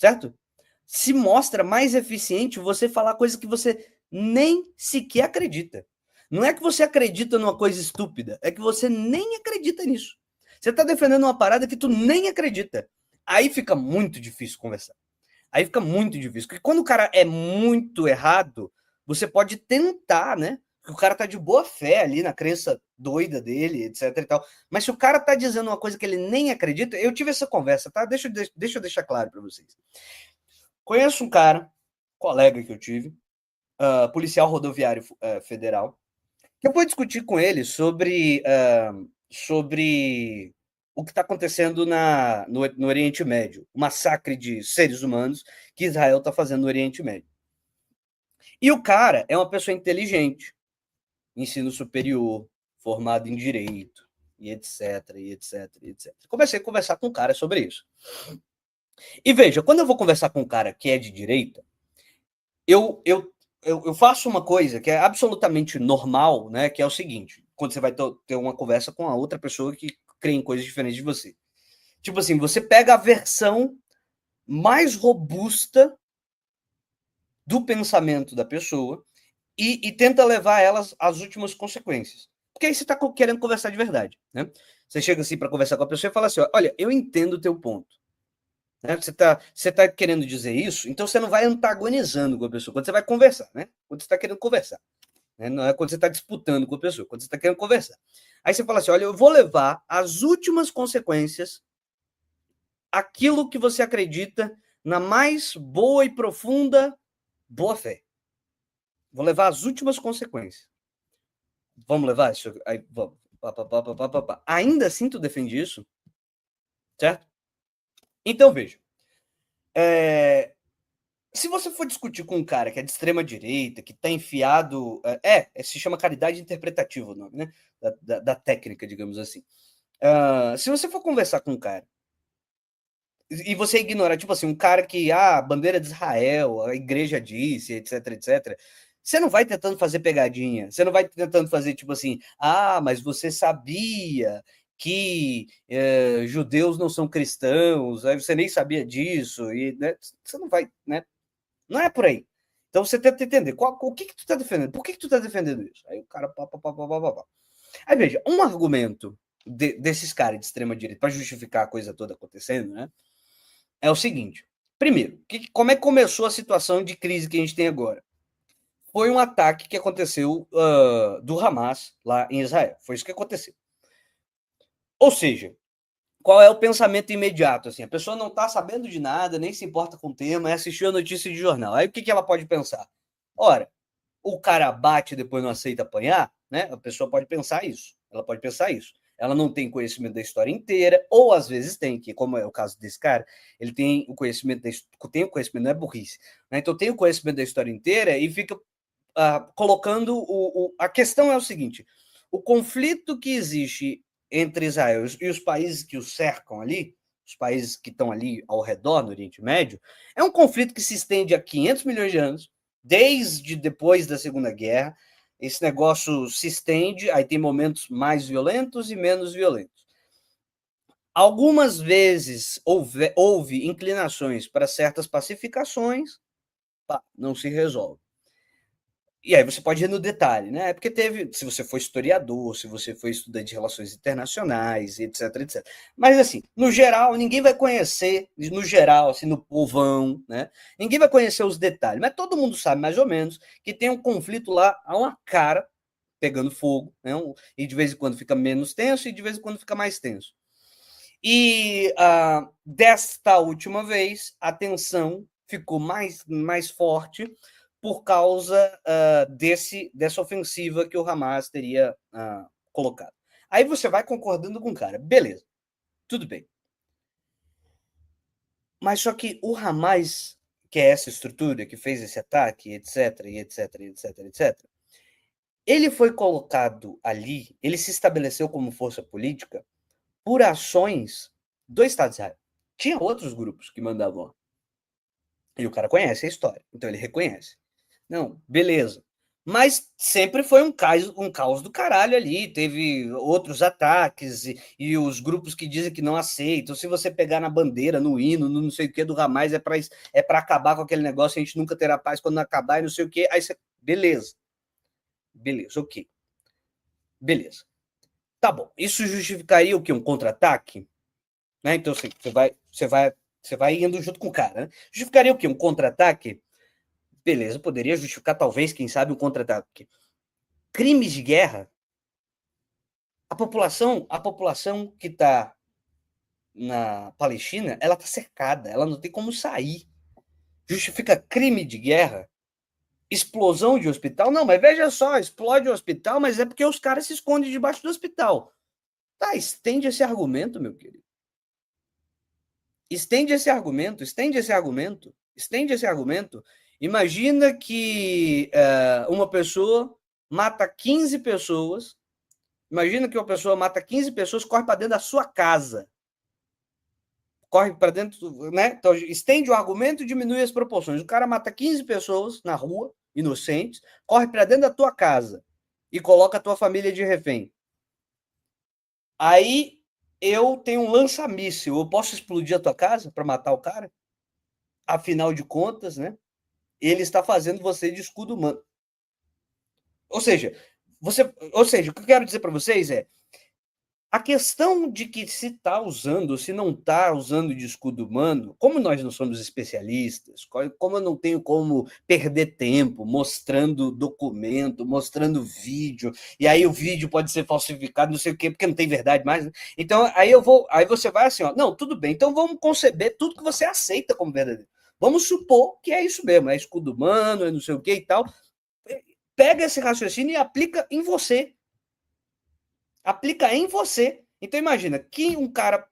certo? Se mostra mais eficiente você falar coisa que você nem sequer acredita. Não é que você acredita numa coisa estúpida, é que você nem acredita nisso. Você está defendendo uma parada que tu nem acredita. Aí fica muito difícil conversar. Aí fica muito difícil. Porque quando o cara é muito errado, você pode tentar, né? O cara tá de boa fé ali na crença doida dele, etc e tal. Mas se o cara tá dizendo uma coisa que ele nem acredita, eu tive essa conversa, tá? Deixa eu deixar claro para vocês. Conheço um cara, colega que eu tive, policial rodoviário federal, que eu vou discutir com ele sobre o que está acontecendo no Oriente Médio, o massacre de seres humanos que Israel está fazendo no Oriente Médio. E o cara é uma pessoa inteligente, ensino superior, formado em direito, e etc, e etc, e etc. Comecei a conversar com o cara sobre isso. E veja, quando eu vou conversar com um cara que é de direita, eu faço uma coisa que é absolutamente normal, né? Que é o seguinte: quando você vai ter uma conversa com a outra pessoa que crê em coisas diferentes de você. Tipo assim, você pega a versão mais robusta do pensamento da pessoa e tenta levar elas às últimas consequências. Porque aí você está querendo conversar de verdade, né? Você chega assim para conversar com a pessoa e fala assim: olha, eu entendo o teu ponto. Né? Você tá querendo dizer isso, então você não vai antagonizando com a pessoa. Quando você vai conversar, né? Quando você está querendo conversar. Né? Não é quando você está disputando com a pessoa, quando você está querendo conversar. Aí você fala assim: olha, eu vou levar às últimas consequências aquilo que você acredita na mais boa e profunda boa fé. Vou levar às últimas consequências. Vamos levar isso? Aí, vamos. Ainda assim tu defende isso? Certo? Então, veja. Se você for discutir com um cara que é de extrema direita, que está enfiado. Se chama caridade interpretativa o nome, né? Da técnica, digamos assim. Se você for conversar com um cara e você ignora, tipo assim, um cara que, a bandeira de Israel, a igreja disse, etc, etc, você não vai tentando fazer pegadinha, você não vai tentando fazer, tipo assim, mas você sabia que judeus não são cristãos, aí você nem sabia disso, e né, você não vai, né? Não é por aí. Então você tenta entender o que tu tá defendendo, por que tu tá defendendo isso? Aí o cara, pá. Aí veja, um argumento desses caras de extrema direita para justificar a coisa toda acontecendo, né? É o seguinte: primeiro, como é que começou a situação de crise que a gente tem agora? Foi um ataque que aconteceu do Hamas lá em Israel. Foi isso que aconteceu. Ou seja, qual é o pensamento imediato? Assim, a pessoa não está sabendo de nada, nem se importa com o tema, assistiu a notícia de jornal. Aí o que ela pode pensar? Ora, o cara bate e depois não aceita apanhar, né? A pessoa pode pensar isso. Ela pode pensar isso. Ela não tem conhecimento da história inteira, ou às vezes tem, que como é o caso desse cara, ele tem o conhecimento não é burrice, né? Então tem o conhecimento da história inteira e fica colocando a questão é o seguinte: o conflito que existe entre Israel e os países que o cercam ali, os países que estão ali ao redor no Oriente Médio, é um conflito que se estende a 500 milhões de anos, desde depois da Segunda Guerra. Esse negócio se estende, aí tem momentos mais violentos e menos violentos. Algumas vezes houve inclinações para certas pacificações, não se resolve. E aí você pode ir no detalhe, né? Porque teve, se você for historiador, se você for estudante de relações internacionais, etc, etc. Mas assim, no geral, ninguém vai conhecer, no geral, assim, no povão, né? Ninguém vai conhecer os detalhes, mas todo mundo sabe mais ou menos que tem um conflito lá a uma cara pegando fogo, né? E de vez em quando fica menos tenso e de vez em quando fica mais tenso. E desta última vez, a tensão ficou mais forte por causa dessa ofensiva que o Hamas teria colocado. Aí você vai concordando com o cara. Beleza, tudo bem. Mas só que o Hamas, que é essa estrutura que fez esse ataque, etc, etc, etc, etc, ele foi colocado ali, ele se estabeleceu como força política por ações do Estado de Israel. Tinha outros grupos que mandavam. E o cara conhece a história, então ele reconhece. Não, beleza. Mas sempre foi um caos do caralho ali. Teve outros ataques e os grupos que dizem que não aceitam. Se você pegar na bandeira, no hino, no não sei o que do Hamas, é para acabar com aquele negócio. A gente nunca terá paz quando acabar e não sei o que. Aí você. Beleza. Beleza, ok. Beleza. Tá bom. Isso justificaria o quê? Um contra-ataque? Né? Então, assim, você vai indo junto com o cara. Né? Justificaria o quê? Um contra-ataque? Beleza, poderia justificar, talvez, quem sabe, um contra-ataque. Crimes de guerra, a população que está na Palestina, ela está cercada, ela não tem como sair. Justifica crime de guerra, explosão de hospital? Não, mas veja só, explode o hospital, mas é porque os caras se escondem debaixo do hospital. Tá, estende esse argumento, meu querido. Estende esse argumento, estende esse argumento, estende esse argumento. Imagina que uma pessoa mata 15 pessoas. Imagina que uma pessoa mata 15 pessoas, corre para dentro da sua casa. Corre para dentro, né? Então, estende o argumento e diminui as proporções. O cara mata 15 pessoas na rua, inocentes, corre para dentro da tua casa e coloca a tua família de refém. Aí eu tenho um lança-míssil. Eu posso explodir a tua casa para matar o cara? Afinal de contas, né? Ele está fazendo você de escudo humano. Ou seja, o que eu quero dizer para vocês é a questão de que se está usando, se não está usando de escudo humano, como nós não somos especialistas, como eu não tenho como perder tempo mostrando documento, mostrando vídeo, e aí o vídeo pode ser falsificado, não sei o quê, porque não tem verdade mais. Né? Então, aí você vai assim, ó, não, tudo bem, então vamos conceber tudo que você aceita como verdadeiro. Vamos supor que é isso mesmo, é escudo humano, é não sei o quê e tal. Pega esse raciocínio e aplica em você. Aplica em você. Então imagina que um cara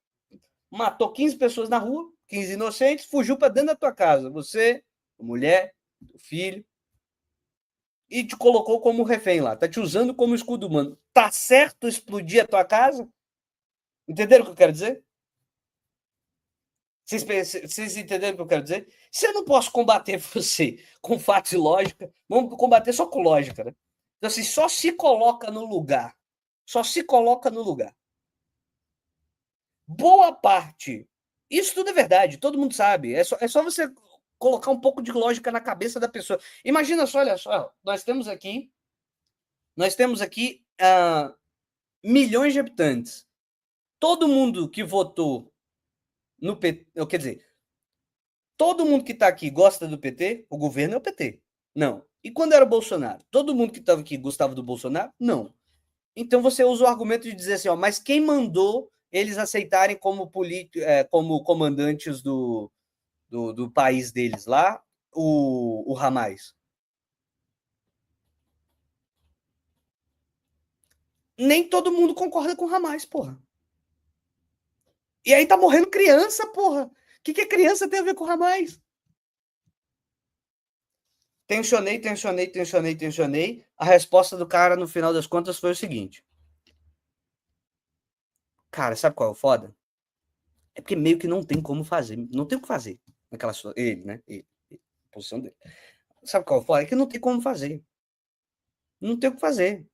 matou 15 pessoas na rua, 15 inocentes, fugiu para dentro da tua casa. Você, a mulher, o filho, e te colocou como refém lá. Tá te usando como escudo humano. Tá certo explodir a tua casa? Entenderam o que eu quero dizer? Vocês entenderam o que eu quero dizer? Se eu não posso combater você com fatos e lógica, vamos combater só com lógica, né? Então, assim, só se coloca no lugar. Só se coloca no lugar. Boa parte. Isso tudo é verdade, todo mundo sabe. É só você colocar um pouco de lógica na cabeça da pessoa. Imagina só, olha só, nós temos aqui milhões de habitantes. Todo mundo que votou no PT, quer dizer, todo mundo que está aqui gosta do PT, o governo é o PT. Não. E quando era o Bolsonaro? Todo mundo que estava aqui gostava do Bolsonaro? Não. Então você usa o argumento de dizer assim, ó, mas quem mandou eles aceitarem como comandantes do país deles lá, o Hamas? Nem todo mundo concorda com o Hamas, porra. E aí tá morrendo criança, porra. O que a criança tem a ver com o Hamas? Tensionei. A resposta do cara, no final das contas, foi o seguinte. Cara, sabe qual é o foda? É porque meio que não tem como fazer. Não tem o que fazer naquela situação. Ele, né? A posição dele. Sabe qual é o foda? É que não tem como fazer. Não tem o que fazer.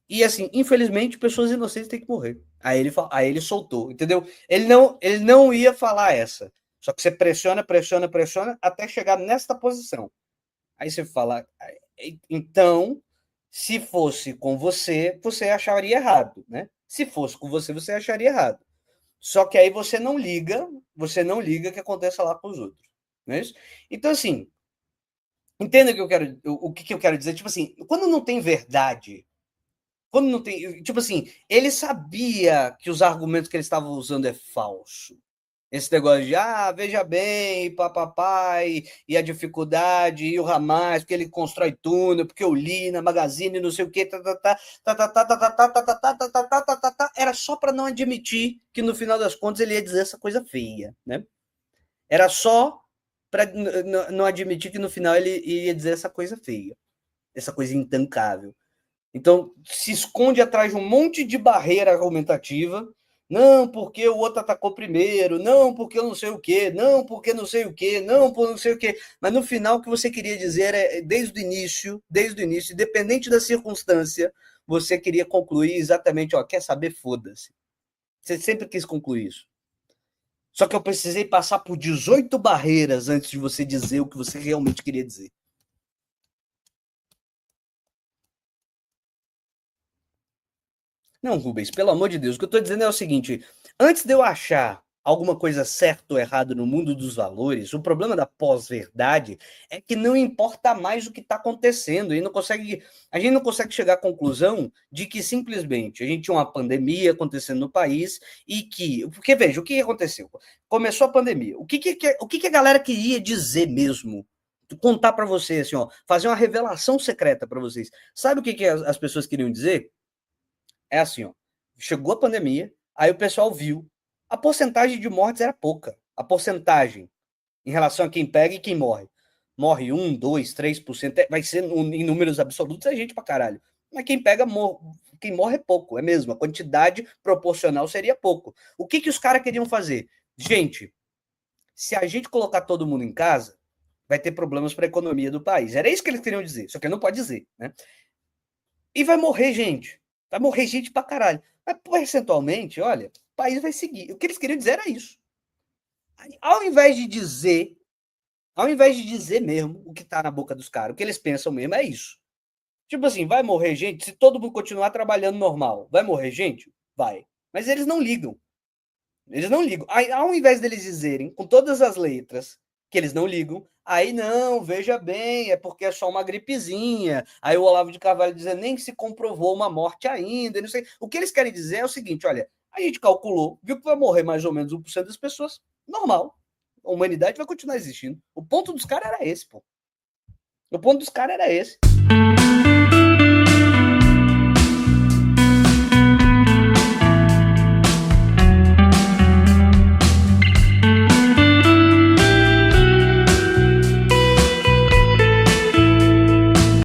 E assim, infelizmente, pessoas inocentes têm que morrer. Aí ele soltou, entendeu? Ele não ia falar essa. Só que você pressiona até chegar nesta posição. Aí você fala, então, se fosse com você, você acharia errado, né? Se fosse com você, você acharia errado. Só que aí você não liga que aconteça lá com os outros, não é isso? Então assim, entenda o que eu quero dizer, tipo assim, quando não tem verdade, quando não tem, tipo assim, ele sabia que os argumentos que ele estava usando é falso. Esse negócio de, veja bem, papapá, e a dificuldade, e o Hamas, porque ele constrói túnel, porque eu li na Magazine, não sei o quê, era só para não admitir que no final das contas ele ia dizer essa coisa feia, né? Era só para não admitir que no final ele ia dizer essa coisa feia, essa coisa intancável. Então, se esconde atrás de um monte de barreira argumentativa, Não, porque o outro atacou primeiro. Não, porque eu não sei o quê. Não, porque não sei o quê. Não, por não sei o quê. Mas no final o que você queria dizer é, desde o início, independente da circunstância, você queria concluir exatamente, ó, quer saber, foda-se. Você sempre quis concluir isso. Só que eu precisei passar por 18 barreiras antes de você dizer o que você realmente queria dizer. Não, Rubens, pelo amor de Deus, o que eu estou dizendo é o seguinte: antes de eu achar alguma coisa certa ou errada no mundo dos valores, o problema da pós-verdade é que não importa mais o que está acontecendo, e não consegue, a gente não consegue chegar à conclusão de que simplesmente a gente tinha uma pandemia acontecendo no país e que, porque veja, o que aconteceu? Começou a pandemia. O que a galera queria dizer mesmo? Contar para você assim, ó, fazer uma revelação secreta para vocês. Sabe o que as pessoas queriam dizer? É assim, ó, chegou a pandemia, aí o pessoal viu, a porcentagem de mortes era pouca. A porcentagem em relação a quem pega e quem morre. Morre 1, 2, 3%, vai ser em números absolutos é gente pra caralho. Mas quem pega, quem morre é pouco, é mesmo. A quantidade proporcional seria pouco. O que os caras queriam fazer? Gente, se a gente colocar todo mundo em casa, vai ter problemas para a economia do país. Era isso que eles queriam dizer, só que não pode dizer, né? E vai morrer gente. Vai morrer gente pra caralho. Mas percentualmente, olha, o país vai seguir. O que eles queriam dizer era isso. Ao invés de dizer, ao invés de dizer mesmo o que tá na boca dos caras, o que eles pensam mesmo é isso. Tipo assim, vai morrer gente se todo mundo continuar trabalhando normal. Vai morrer gente? Vai. Mas eles não ligam. Eles não ligam. Aí, ao invés deles dizerem com todas as letras que eles não ligam, aí não, veja bem, é porque é só uma gripezinha. Aí o Olavo de Carvalho dizendo nem que se comprovou uma morte ainda, não sei. O que eles querem dizer é o seguinte, olha, a gente calculou, viu que vai morrer mais ou menos 1% das pessoas, normal. A humanidade vai continuar existindo. O ponto dos caras era esse, pô. O ponto dos caras era esse.